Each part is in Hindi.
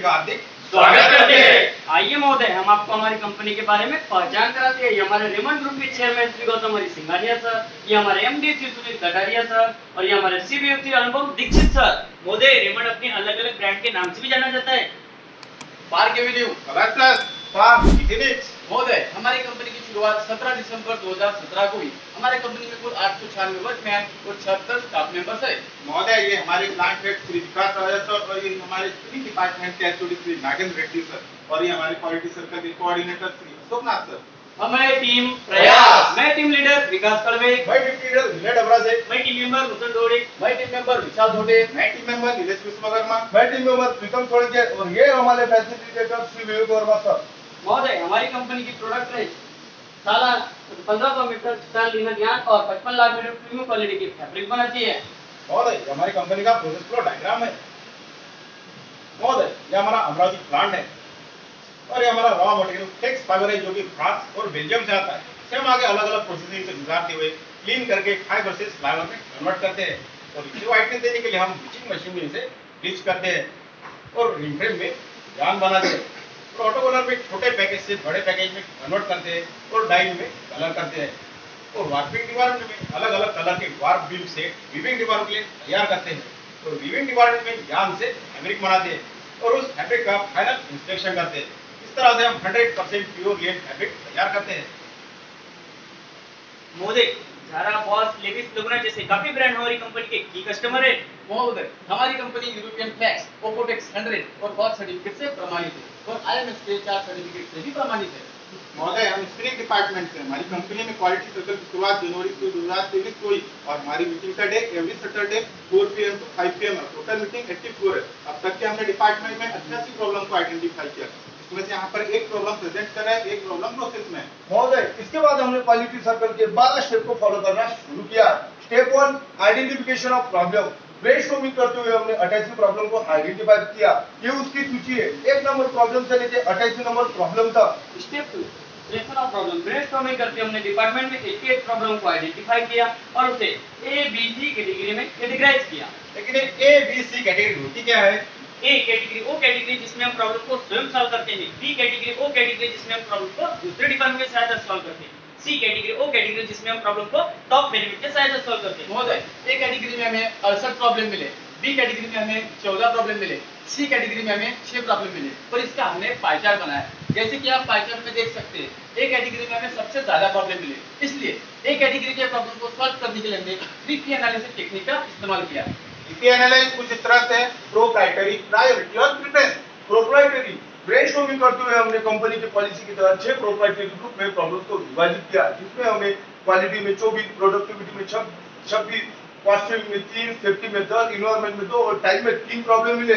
का हार्दिक स्वागत करते हैं। आइए महोदय, हम आपको हमारी कंपनी के बारे में पहचान कराते हैं। ये हमारे रेमंड ग्रुप के चेयरमैन श्री गौतम हरी सिंघानिया सर, ये हमारे एमडी श्री सुनील कटारिया सर और ये हमारे सीबीओ श्री अनुभव दीक्षित सर। महोदय, रेमंड अपने अलग अलग ब्रांड के नाम से भी जाना जाता है। Park Avenue, Collectors, Park, Ethnix. महोदय, हमारी कंपनी की शुरुआत 17 दिसंबर 2017 को हुई। हमारे कंपनी में कुल 896 वर्कमैन और 76 स्टाफ मेंबर्स है। महोदय, ये हमारे प्लांट हेड श्री विकास राजा सर और ये हमारे स्किल डिपार्टमेंट के एचओडी श्री नागेंद्र रेड्डी सर और ये हमारे क्वालिटी सर्कल के कोऑर्डिनेटर श्री अशोकनाथ सर। हमारी टीम प्रयास, मैं टीम लीडर विकास कड़वे, मैं टीम लीडर विनय डबरा से, मैं टीम मेंबर भूषण डोड़े, मैं टीम मेंबर विशाल धोटे, मैं टीम मेंबर नीलेश विश्वकर्मा, मैं टीम मेंबर प्रीतम सोलंकी और ये हमारे फैसिलिटेटर श्री विवेक वर्मा सर। महोदय, हमारी कंपनी की प्रोडक्ट रेंज साला 1500 मीटर स्टाइल लिनन यार्न और 55 लाख मीटर प्रीमियम क्वालिटी की फैब्रिक बनाती है। महोदय, ये हमारी कंपनी का प्रोसेस फ्लो डायग्राम है। महोदय, ये हमारा अमरावती प्लांट है और ये हमारा रॉ मटेरियल टेक्स फाइबर है जो कि फ्रांस और बेल्जियम से आता है। इसे हम आगे अलग अलग प्रोसेसिंग से गुजारते हुए क्लीन करके फाइबर से स्लाइवर में कन्वर्ट करते हैं और इसे व्हाइटनेस देने के लिए हम ब्लीचिंग मशीन में इसे ब्लीच करते हैं और रिमफ्रेम में यार्न बनाते हैं और ऑटो कलर में छोटे पैकेज से बड़े पैकेज में कन्वर्ट करते हैं और डाई में कलर करते हैं और वार्पिंग डिपार्टमेंट में अलग अलग कलर के वार्प बीम से वीविंग डिपार्टमेंट के लिए तैयार करते हैं और वीविंग डिपार्टमेंट में यार्न से फैब्रिक बनाते हैं और उस फैब्रिक का फाइनल इंस्पेक्शन करते हैं। इस तरह से हम 100% प्योर लिनन फैब्रिक तैयार करते हैं। महोदय, ज़ारा, बॉस, लेविस, लुगना जैसे काफी ब्रांड हमारी कंपनी के की कस्टमर है। महोदय, हमारी कंपनी यूरोपियन फ्लैक्स, ओकोटेक्स 100 और बॉस सर्टिफिकेट से प्रमाणित है और आईएमएस के 4 सर्टिफिकेट से भी प्रमाणित है। महोदय, हम स्पिनिंग डिपार्टमेंट से हमारी कंपनी में क्वालिटी सर्कल की शुरुआत जनवरी 2023 को हुई और हमारी मीटिंग का day every Saturday 4 PM to 5 PM है। टोटल मीटिंग 84 है। अब तक के हमने डिपार्टमेंट में 88 प्रॉब्लम को आइडेंटिफाई किया, इसमें से यहाँ पर एक प्रॉब्लम प्रेजेंट कर रहा है, एक प्रॉब्लम प्रोसेस में है। महोदय, इसके बाद हमने क्वालिटी सर्कल के 12 स्टेप को फॉलो करना शुरू किया। Step 1, identification of problem. Brainstorming करते हुए हमने 88 प्रॉब्लम को आइडेंटिफाई किया। ये उसकी सूची है। 1 नंबर प्रॉब्लम से लेकर 88 नंबर प्रॉब्लम तक। Step 2, selection of problem. Brainstorming करके हमने डिपार्टमेंट में 88 प्रॉब्लम को आइडेंटिफाई किया और उसे ए बी सी कैटेगरी में कैटेगराइज किया। लेकिन ए बी सी कैटेगरी होती क्या है? ए कैटेगरी वो कैटेगरी जिसमें हम प्रॉब्लम को स्वयं सॉल्व करते हैं। बी कैटेगरी वो कैटेगरी जिसमें हम प्रॉब्लम को दूसरे डिपार्टमेंट की सहायता से सॉल्व करते हैं। सी कैटेगरी वो कैटेगरी जिसमें हम प्रॉब्लम को टॉप मैनेजमेंट की सहायता से सॉल्व करते हैं। महोदय, ए कैटेगरी में हमें 68 प्रॉब्लम मिले, बी कैटेगरी में हमें 14 प्रॉब्लम मिले, सी कैटेगरी में हमें 6 प्रॉब्लम मिले और इसका हमने पाई चार्ट बनाया। जैसे कि आप पाई चार्ट में देख सकते हैं, ए कैटेगरी में हमें सबसे ज्यादा प्रॉब्लम मिले, इसलिए ए कैटेगरी के प्रॉब्लम को सॉल्व करने के लिए हमने 3P एनालिसिस टेक्निक का इस्तेमाल किया। 3P एनालिसिस कुछ इस तरह से प्रोप्राइटरी, प्रायोरिटी और प्रेफरेंस। प्रोप्राइटरी, ब्रेनस्टॉर्मिंग करते हुए हमने कंपनी की पॉलिसी की तरह 6 प्रोप्राइटरी ग्रुप में प्रॉब्लम्स को विभाजित किया, जिसमें हमें क्वालिटी में 24, प्रोडक्टिविटी में 26, कॉस्टिंग में 3, सेफ्टी में 10, इन्वायरमेंट में 2 और टाइम में 3 प्रॉब्लम मिले।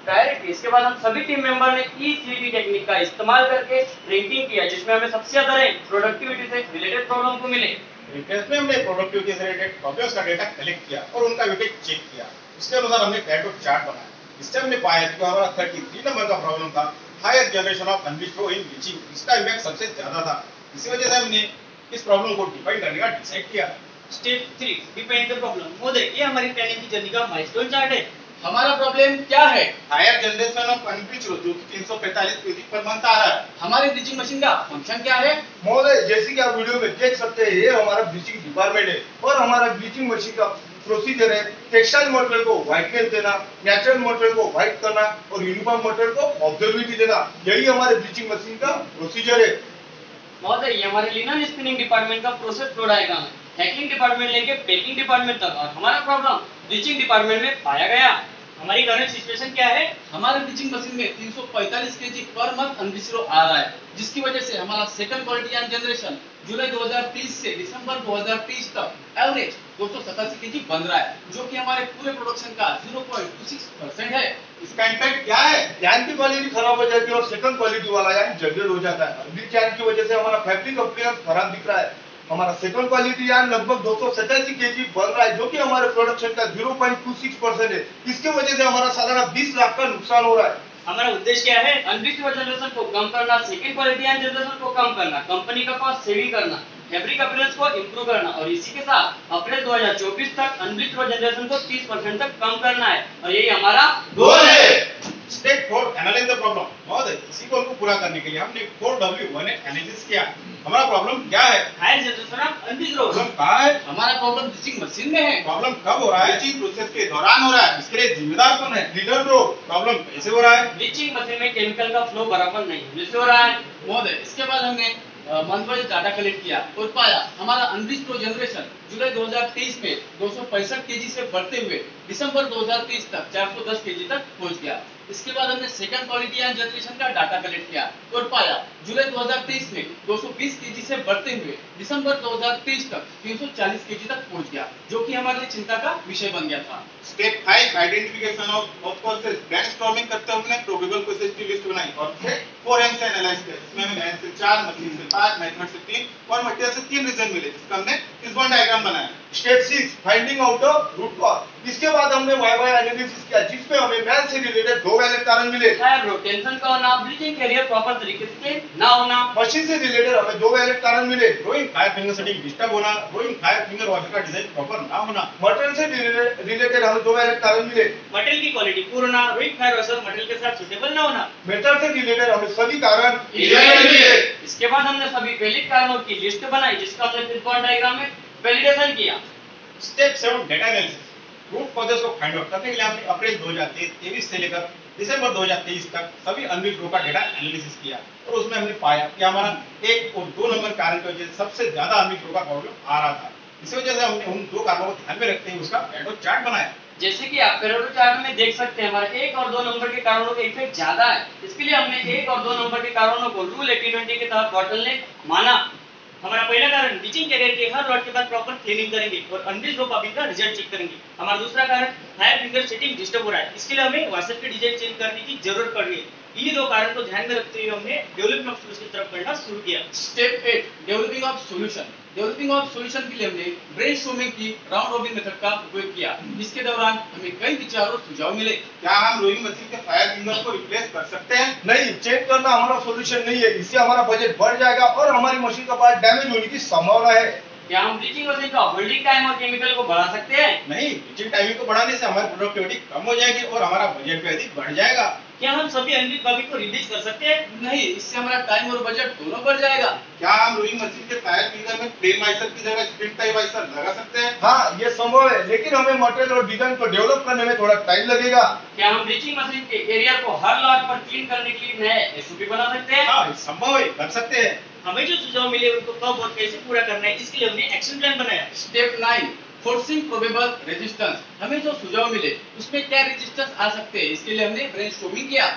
डायरेक्ट इसके बाद हम सभी टीम मेंबर ने ECD टेक्निक का इस्तेमाल करके रैंकिंग किया, जिसमें हमें सबसे ज्यादा रैंक प्रोडक्टिविटी से रिलेटेड प्रॉब्लम को मिले। रिफ्रेश में हमने प्रोडक्टिविटी से रिलेटेड प्रॉब्लम्स का डेटा कलेक्ट किया और उनका वेटेज चेक किया। इसके अनुसार हमने पैटर्न चार्ट बनाया। इससे हमने पाया कि हमारा 33 नंबर का प्रॉब्लम था, higher generation of unbleached flow in bleaching. इसका इंपैक्ट सबसे ज्यादा था। इसी वजह से हमने इस प्रॉब्लम को डिफाइन करने का डिसाइड किया। Step 3, define the problem. महोदय, ये हमारी प्लानिंग की जर्नी का माइलस्टोन चार्ट है। हमारा प्रॉब्लम क्या है? Higher generation of unbleached flow जो कि 345 kg पर मंथ आ रहा है। हमारी ब्लीचिंग मशीन का फंक्शन क्या है? महोदय, जैसे कि आप वीडियो में देख सकते हैं, ये हमारा ब्लीचिंग डिपार्टमेंट है और हमारा ब्लीचिंग मशीन का प्रोसीजर है टेक्सटाइल मटेरियल को व्हाइटनेस देना, नेचुरल मटेरियल को व्हाइट करना और यूनिफॉर्म मटेरियल को ऑब्जर्वेटिव देना। यही हमारे ब्लीचिंग मशीन का प्रोसीजर है। महोदय, ये हमारे लिनन स्पिनिंग डिपार्टमेंट का प्रोसेस फ्लो डायग्राम है। हैकिंग डिपार्टमेंट लेके पैकिंग डिपार्टमेंट तक और हमारा प्रॉब्लम ब्लीचिंग डिपार्टमेंट में पाया गया। हमारी करंट सिचुएशन क्या है? हमारे ब्लीचिंग मशीन में 345 kg पर मंथ अनब्लीच्ड फ्लो आ रहा है, जिसकी वजह से हमारा सेकंड क्वालिटी एंड जनरेशन जुलाई 2030 से दिसंबर 2030 तक एवरेज 287 kg बन रहा है, जो कि हमारे पूरे प्रोडक्शन का 0.26% है। इसका इंपैक्ट क्या है? यान की क्वालिटी खराब हो जाती है और सेकंड क्वालिटी वाला यान जनरेट हो जाता है। ब्लीच यान की वजह से हमारा फैब्रिक अपीयरेंस खराब दिख रहा है। हमारा सेकंड क्वालिटी यान लगभग 287 kg बन रहा है, जो कि हमारे प्रोडक्शन का 0.26% है। इसके वजह से हमारा सालाना 20 लाख का नुकसान हो रहा है। हमारा उद्देश्य क्या है? अनब्लीच्ड जनरेशन को कम करना, सेकंड क्वालिटी एंड जनरेशन को कम करना, कंपनी का कॉस्ट सेविंग करना, फैब्रिक अपीयरेंस को इंप्रूव करना और इसी के साथ अप्रैल 2024 तक अनब्लीच्ड जनरेशन को 30% तक कम करना है और यही हमारा गोल है। Step 4 analyse the problem. महोदय इसी गोल को पूरा करने के लिए हमने 4W18 एनालिसिस किया। हमारा प्रॉब्लम क्या है? Fire generation of unreserve. Problem कहाँ है? हमारा प्रॉब्लम ब्लीचिंग मशीन में है। प्रॉब्लम कब हो रहा है? ब्लीचिंग प्रोसेस के दौरान हो रहा है। इसके लिए जिम्मेदार कौन है? Leader bro. प्रॉब्लम कैसे हो रहा है? ब्लीचिंग मशीन में केमिकल का फ्लो बराबर नहीं होने से हो रहा है। महोदय इसके बाद हमने मंथ वाइज डाटा कलेक्ट किया और पाया हमारा अनरिच फ्लो जनरेशन जुलाई 2023 में 265 केजी से बढ़ते हुए दिसंबर 2023 तक 410 केजी तक पहुंच गया। इसके बाद हमने सेकंड क्वालिटी एंड जनरेशन का डाटा कलेक्ट किया और पाया जुलाई 2023 में 220 केजी से बढ़ते हुए दिसंबर 2023 तक 340 केजी तक पहुंच गया, जो कि हमारे लिए चिंता का विषय बन गया था। Step 5 identification of causes. Brainstorming करते हुए हमने प्रोबेबल कॉजेस की लिस्ट बनाई और फिर 4M से एनालाइज किया। इसमें हमें मैथ से 4, मशीन से 5, मेथड से 3 और मटेरियल से 3 रीजन मिले, जिसका हमने इस वन डायग्राम बनाया। Step 6 finding out the root cause. इसके बाद हमने वाई एनालिसिस किया, जिसमें हमें मैथ से रिलेटेड 2 वैलिड कारण मिले। फायर ब्रो टेंशन का होना, ब्लीचिंग कैरियर प्रॉपर तरीके से ना होना। मशीन से रिलेटेड हमें 2 वैलिड कारण मिले। Rowing fire finger setting disturb होना, रोइंग फायर फिंगर वॉशर का डिजाइन प्रॉपर ना होना। मटेरियल से रिलेटेड हमें 2 वैलिड कारण मिले। मटेरियल की क्वालिटी पूर्ण ना, रोइंग फायर वॉशर मटेरियल के साथ सुटेबल ना होना। मेथड से रिलेटेड हमें सभी कारण इसके बाद हमने सभी वैलिड कारणों की लिस्ट बनाई, जिसका हमने फिर वन डायग्राम में वैलिडेशन किया। Step 7 data analysis. Root causes को फाइंड आउट करने के लिए हमने अप्रैल 2023 से लेकर दिसंबर 2023 तक सभी अनरिच रो का डेटा एनालिसिस किया और उसमें हमने पाया कि हमारा 1 और 2 नंबर कारण की वजह से सबसे ज्यादा अनरिच रो का प्रॉब्लम आ रहा था। इसी वजह से हमने उन 2 कारणों को ध्यान में रखते हुए उसका पेरेटो चार्ट बनाया। जैसे कि आप पेरेटो चार्ट में देख सकते हैं, हमारे 1 और 2 नंबर के कारणों का इफेक्ट ज्यादा है। इसके लिए हमने 1 और 2 नंबर के कारणों को रूल 80-20 के तहत बॉटल ने माना। हमारा पहला कारण ब्लीचिंग कैरियर के हर लॉट के बाद प्रॉपर क्लीनिंग करेंगे और अनरिच रो पॉपिंग का रिजल्ट चेक करेंगे। हमारा दूसरा कारण फायर फिंगर सेटिंग डिस्टर्ब हो रहा है, इसके लिए हमें वॉशर के डिजाइन चेंज करने की जरूरत पड़ रही है। इन्हीं 2 कारण को ध्यान में रखते हुए हमने डेवलपमेंट ऑफ सोल्यूशन की तरफ बढ़ना शुरू किया। Step 8 developing of solution. Developing of solution के लिए हमने ब्रेनस्टॉर्मिंग की राउंड रॉबिन मेथड का उपयोग किया। इसके दौरान हमें कई विचार और सुझाव मिले। क्या हम रोइंग मशीन के फायर फिंगर को रिप्लेस कर सकते हैं? नहीं, चेक करना हमारा सॉल्यूशन नहीं है। इससे हमारा बजट बढ़ जाएगा और हमारी मशीन का पार्ट डैमेज होने की संभावना है। क्या हम ब्लीचिंग मशीन का होल्डिंग टाइम और केमिकल को बढ़ा सकते हैं? नहीं, ब्लीचिंग टाइमिंग को बढ़ाने से हमारी प्रोडक्टिविटी कम हो जाएगी और हमारा बजट भी अधिक बढ़ जाएगा। क्या हम सभी अनरिच पॉपिंग को रिलीज कर सकते हैं? नहीं, इससे हमारा टाइम और बजट दोनों बढ़ जाएगा। क्या हम रोइंग मशीन के फायर फिंगर में प्लेन वाइसर की जगह स्प्रिंग टाइप वाइसर लगा सकते हैं? हाँ, ये संभव है, लेकिन हमें मटेरियल और डिजाइन को डेवलप करने में थोड़ा टाइम लगेगा। क्या हम ब्लीचिंग मशीन के एरिया को हर लॉट पर क्लीन करने के लिए नए एसओपी बना सकते हैं? हाँ, संभव है, कर सकते हैं। हमें जो सुझाव मिले उनको कब और कैसे पूरा करना है, इसके लिए हमने एक्शन प्लान बनाया। Step 9 forcing probable resistance. हमें जो सुझाव मिले उसमें क्या रेजिस्टेंस आ सकते हैं, इसके लिए हमने ब्रेनस्टॉर्मिंग किया।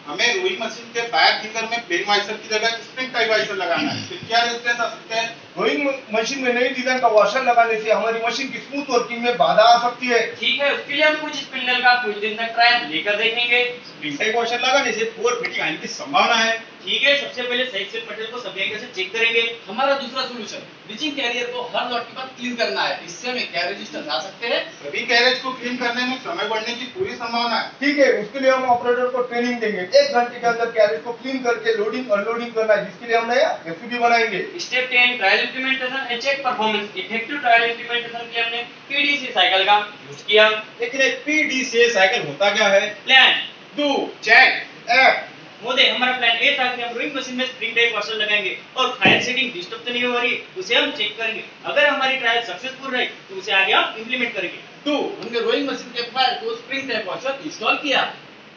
हमें रोइंग मशीन के फायर फिंगर में प्लेन वाइसर की जगह स्प्रिंग टाइप वाइसर लगाना है। इससे क्या रेजिस्टेंस आ सकते हैं? रोइंग मशीन में नई डिजाइन का वॉशर लगाने से हमारी मशीन की स्मूथ वर्किंग में बाधा आ सकती है। ठीक है, उसके लिए हम कुछ स्पिंडल का कुछ दिन तक ट्रायल लेकर देखेंगे। स्प्रिंग टाइप वॉशर लगाने से पुअर फिटिंग आने की संभावना है। ठीक है, सबसे पहले सही से मटेरियल को सभी एंगल से चेक करेंगे। हमारा दूसरा सॉल्यूशन ब्लीचिंग कैरियर को हर लॉट के बाद क्लीन करना है। इससे हमें क्या रेजिस्टेंस आ सकते हैं? सभी कैरेज को क्लीन करने में समय बढ़ने की पूरी संभावना है। ठीक है, उसके लिए हम ऑपरेटर को ट्रेनिंग देंगे। 1 घंटे के अंदर कैरेज को क्लीन करके लोडिंग अनलोडिंग करना है, जिसके लिए हम नया एसओपी बनाएंगे। Step 10 trial implementation and check performance. Effective trial implementation के लिए हमने पीडीसी साइकिल का यूज किया। लेकिन एक पीडीसीए साइकिल होता क्या है? Plan do, check, act. मोदे हमारा प्लान ए था कि हम रोइंग मशीन में स्प्रिंग टाइप वॉशर लगाएंगे और फायर सेटिंग डिस्टर्ब तो नहीं हो रही, उसे हम चेक करेंगे। अगर हमारी ट्रायल सक्सेसफुल रही तो उसे आगे हम इंप्लीमेंट करेंगे। टू हमने रोइंग मशीन के फायर को स्प्रिंग टाइप वॉशर इंस्टॉल किया।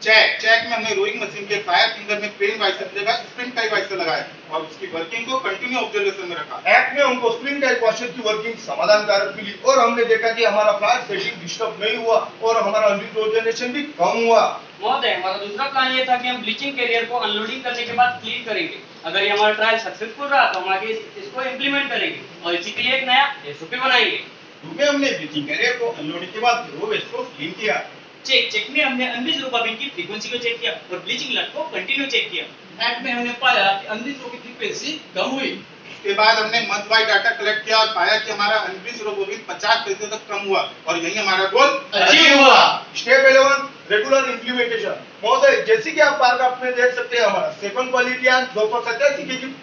चेक में हमने रोइंग मशीन के फायर फिंगर में प्लेन वाइसर की जगह स्प्रिंग टाइप वाइसर लगाया और उसकी वर्किंग को कंटिन्यू ऑब्जर्वेशन में रखा। ऐप में हमको स्प्रिंग टाइप वॉशर की वर्किंग समाधानकारक मिली और हमने देखा कि हमारा फायर सेटिंग डिस्टर्ब नहीं हुआ और हमारा अनरिजोनेशन भी कम हुआ। महोदय, हमारा दूसरा प्लान ये था कि हम ब्लीचिंग कैरियर को अनलोडिंग करने के बाद क्लीन करेंगे। अगर ये हमारा ट्रायल सक्सेसफुल रहा तो हम आगे इसको इंप्लीमेंट करेंगे और इसी के लिए एक नया एसओपी बनाएंगे। क्योंकि हमने ब्लीचिंग कैरियर को अनलोडिंग के बाद रो वेस्ट को क्लीन किया। चेक में हमने अनरिच रो पॉपिंग की फ्रीक्वेंसी को चेक किया और ब्लीचिंग लट को कंटिन्यू चेक किया। ऐप में हमने पाया कि अनरिच रो की फ्रीक्वेंसी कम हुई। इसके बाद हमने मंथ वाइज डाटा कलेक्ट किया और पाया कि हमारा अनरिच रो भी 50% तक कम हुआ और यही हमारा गोल अचीव हुआ। Step 11 regular implementation. महोदय, जैसे कि आप पाराग्राफ में देख सकते हैं, हमारा सेकंड क्वालिटी यान 287 केजी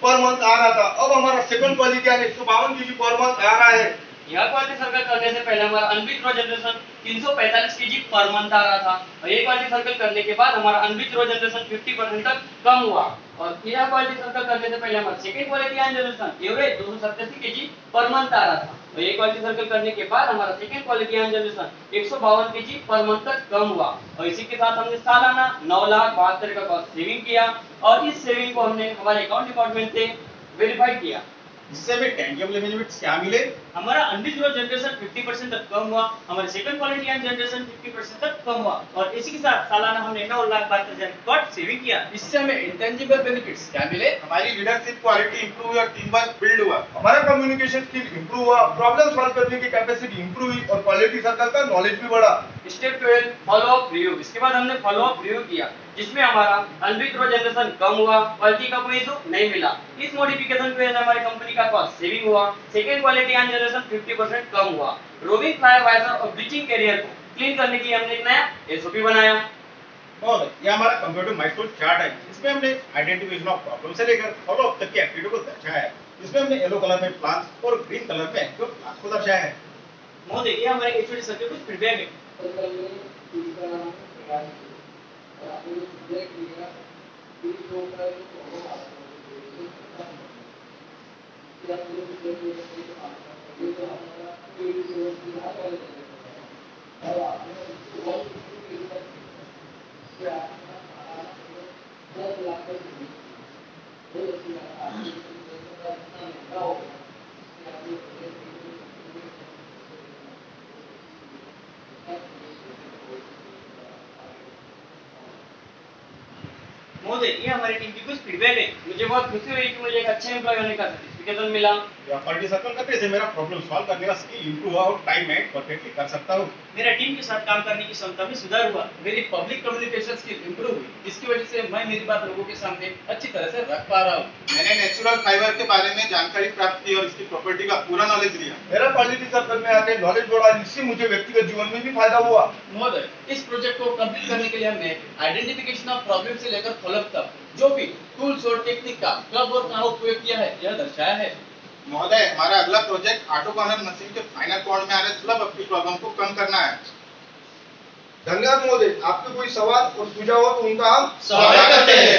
पर मंथ आ रहा था। अब हमारा सेकंड क्वालिटी यान 152 केजी पर मंथ आ रहा है। यह क्वालिटी सर्कल करने से पहले हमारा अनबिट रो जनरेशन 345 केजी पर मंथ आ रहा था और ये क्वालिटी सर्कल करने के बाद हमारा अनबिट रो जनरेशन 50% तक कम हुआ और यह क्वालिटी सर्कल करने से पहले हमारा second quality ion generation average 287 KG per month आ रहा था और ये क्वालिटी सर्कल करने के बाद हमारा second quality ion generation 152 KG per month तक कम हुआ और इसी के साथ हमने सालाना 9,72,000 का कॉस्ट सेविंग किया और इस सेविंग को हमने हमारे अकाउंट डिपार्टमेंट से वेरीफाई किया। इससे हमें टेंजिबल बेनिफिट्स क्या मिले? हमारा अनबिट रो जनरेशन 50% तक कम हुआ, हमारे सेकंड क्वालिटी आयन जनरेशन 50% तक कम हुआ और इसी के साथ सालाना हमने 9,72,000 कॉस्ट सेविंग किया। इससे हमें इंटेंजिबल बेनिफिट्स क्या मिले? हमारी लीडरशिप क्वालिटी इंप्रूव हुई और टीम वर्क बिल्ड हुआ। हमारा कम्युनिकेशन स्किल इंप्रूव हुआ, प्रॉब्लम सॉल्व करने की कैपेसिटी इंप्रूव हुई और क्वालिटी सर्कल का नॉलेज भी बढ़ा। Step 12 follow up review. इसके बाद हमने फॉलो अप रिव्यू किया जिसमें हमारा अनबिट रो जनरेशन कम हुआ, क्वालिटी का कोई इशू नहीं मिला। इस मॉडिफिकेशन की वजह से हमारी कंपनी का कॉस्ट सेविंग हुआ, सेकंड क्वालिटी आयन जनरेशन 50% कम हुआ। रोविंग फ्लाई वाइजर और ब्लीचिंग कैरियर को क्लीन करने के लिए हमने एक नया एसओपी बनाया। और ये हमारा कंप्यूटर माइलस्टोन चार्ट है। इसमें हमने आइडेंटिफिकेशन ऑफ प्रॉब्लम से लेकर फॉलो अप तक की एक्टिविटी को दर्शाया है। इसमें हमने येलो कलर में प्लांट्स और ग्रीन कलर में एक्टिव प्लांट्स को दर्शाया है। महोदय ये हमारे एचओडी सर के कुछ फीडबैक है। महोदय ये हमारी टीम की कुछ फीडबैक है। मुझे बहुत खुशी हुई कि मुझे एक अच्छे एम्प्लॉय होने का सर्टिफिकेशन मिला। क्वालिटी सर्कल करने से मेरा प्रॉब्लम सॉल्व करने का स्किल इंप्रूव हुआ और टाइम में परफेक्टली कर सकता हूँ। मेरा टीम के साथ काम करने की क्षमता में सुधार हुआ। मेरी पब्लिक कम्युनिकेशन स्किल इंप्रूव हुई, जिसकी वजह से मैं मेरी बात लोगों के सामने अच्छी तरह से रख पा रहा हूँ। मैंने नेचुरल फाइबर के बारे में जानकारी प्राप्त की और इसकी प्रॉपर्टी का पूरा नॉलेज लिया। मेरा क्वालिटी सर्कल में आके नॉलेज बढ़ा, जिससे मुझे व्यक्तिगत जीवन में भी फायदा हुआ। महोदय इस प्रोजेक्ट को कंप्लीट करने के लिए हमने आइडेंटिफिकेशन ऑफ प्रॉब्लम से लेकर फॉलोअप तक जो भी टूल्स और टेक्निक का कब और कहाँ उपयोग किया है यह दर्शाया है। महोदय हमारा अगला प्रोजेक्ट ऑटो कॉर्नर मशीन के फाइनल कोड में आ रहे स्लब अपनी प्रॉब्लम को कम करना है। धन्यवाद महोदय। आपके कोई सवाल और सुझाव हो तो उनका हम स्वागत करते हैं।